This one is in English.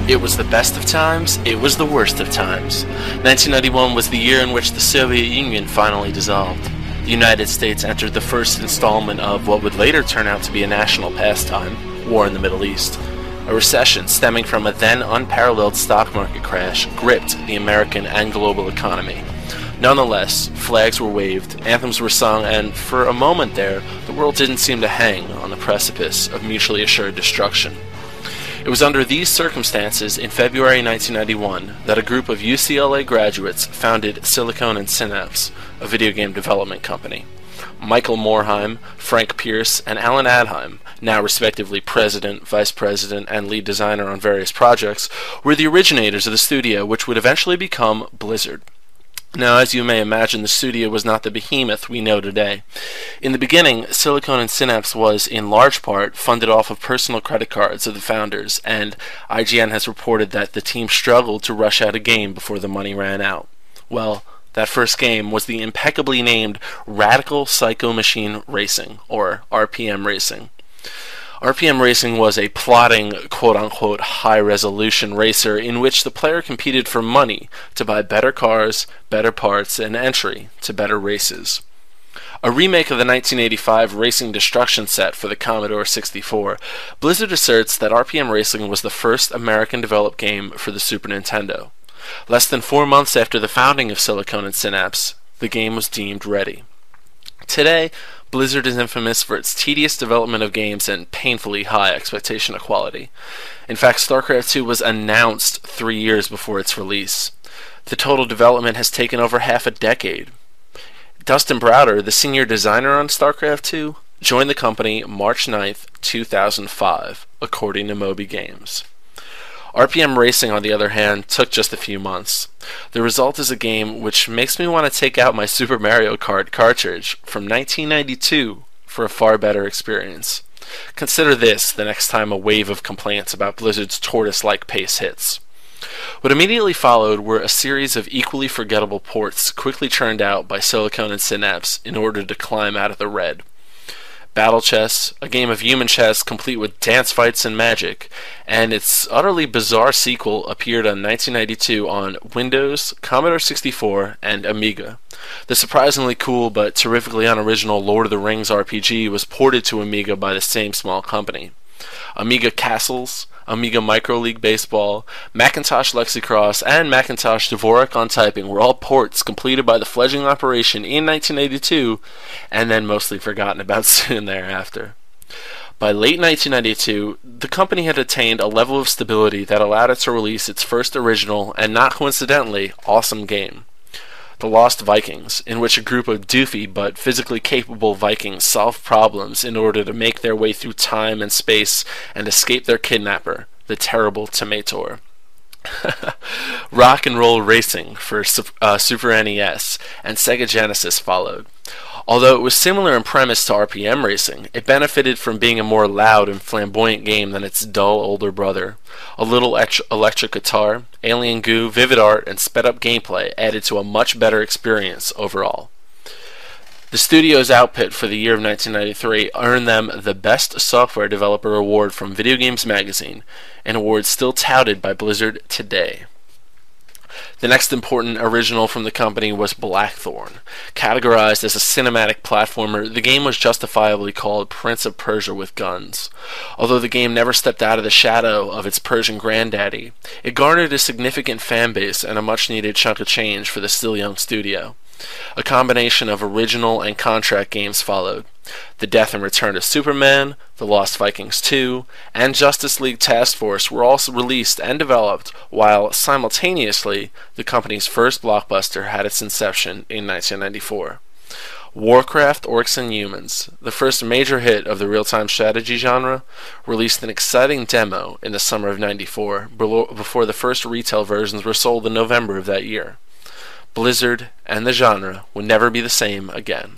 It was the best of times, it was the worst of times. 1991 was the year in which the Soviet Union finally dissolved. The United States entered the first installment of what would later turn out to be a national pastime, war in the Middle East. A recession stemming from a then unparalleled stock market crash gripped the American and global economy. Nonetheless, flags were waved, anthems were sung, and for a moment there, the world didn't seem to hang on the precipice of mutually assured destruction. It was under these circumstances, in February 1991, that a group of UCLA graduates founded Silicon & Synapse, a video game development company. Michael Morheim, Frank Pierce, and Alan Adheim, now respectively president, vice president, and lead designer on various projects, were the originators of the studio which would eventually become Blizzard. Now, as you may imagine, the studio was not the behemoth we know today. In the beginning, Silicon & Synapse was, in large part, funded off of personal credit cards of the founders, and IGN has reported that the team struggled to rush out a game before the money ran out. Well, that first game was the impeccably named Radical Psycho Machine Racing, or RPM Racing. RPM Racing was a plotting, quote-unquote, high-resolution racer in which the player competed for money to buy better cars, better parts, and entry to better races. A remake of the 1985 Racing Destruction set for the Commodore 64, Blizzard asserts that RPM Racing was the first American-developed game for the Super Nintendo. Less than 4 months after the founding of Silicon & Synapse, the game was deemed ready. Today, Blizzard is infamous for its tedious development of games and painfully high expectation of quality. In fact, StarCraft II was announced 3 years before its release. The total development has taken over half a decade. Dustin Browder, the senior designer on StarCraft II, joined the company March 9th, 2005, according to Moby Games. RPM Racing, on the other hand, took just a few months. The result is a game which makes me want to take out my Super Mario Kart cartridge from 1992 for a far better experience. Consider this the next time a wave of complaints about Blizzard's tortoise-like pace hits. What immediately followed were a series of equally forgettable ports quickly churned out by Silicon & Synapse in order to climb out of the red. Battle Chess, a game of human chess complete with dance fights and magic, and its utterly bizarre sequel appeared in 1992 on Windows, Commodore 64, and Amiga. The surprisingly cool but terrifically unoriginal Lord of the Rings RPG was ported to Amiga by the same small company. Amiga Castles, Amiga Micro League Baseball, Macintosh Lexicross, and Macintosh Dvorak on Typing were all ports completed by the fledgling operation in 1982 and then mostly forgotten about soon thereafter. By late 1992, the company had attained a level of stability that allowed it to release its first original and not coincidentally awesome game. The Lost Vikings, in which a group of doofy but physically capable Vikings solve problems in order to make their way through time and space and escape their kidnapper, the terrible Tomator. Rock and Roll Racing for Super NES and Sega Genesis followed. Although it was similar in premise to RPM Racing, it benefited from being a more loud and flamboyant game than its dull older brother. A little electric guitar, alien goo, vivid art, and sped-up gameplay added to a much better experience overall. The studio's output for the year of 1993 earned them the Best Software Developer Award from Video Games Magazine, an award still touted by Blizzard today. The next important original from the company was Blackthorn. Categorized as a cinematic platformer, the game was justifiably called Prince of Persia with guns. Although the game never stepped out of the shadow of its Persian granddaddy, it garnered a significant fan base and a much-needed chunk of change for the still young studio. A combination of original and contract games followed. The Death and Return of Superman, The Lost Vikings 2, and Justice League Task Force were also released and developed, while simultaneously the company's first blockbuster had its inception in 1994. Warcraft: Orcs and Humans, the first major hit of the real-time strategy genre, released an exciting demo in the summer of '94 before the first retail versions were sold in November of that year. Blizzard and the genre would never be the same again.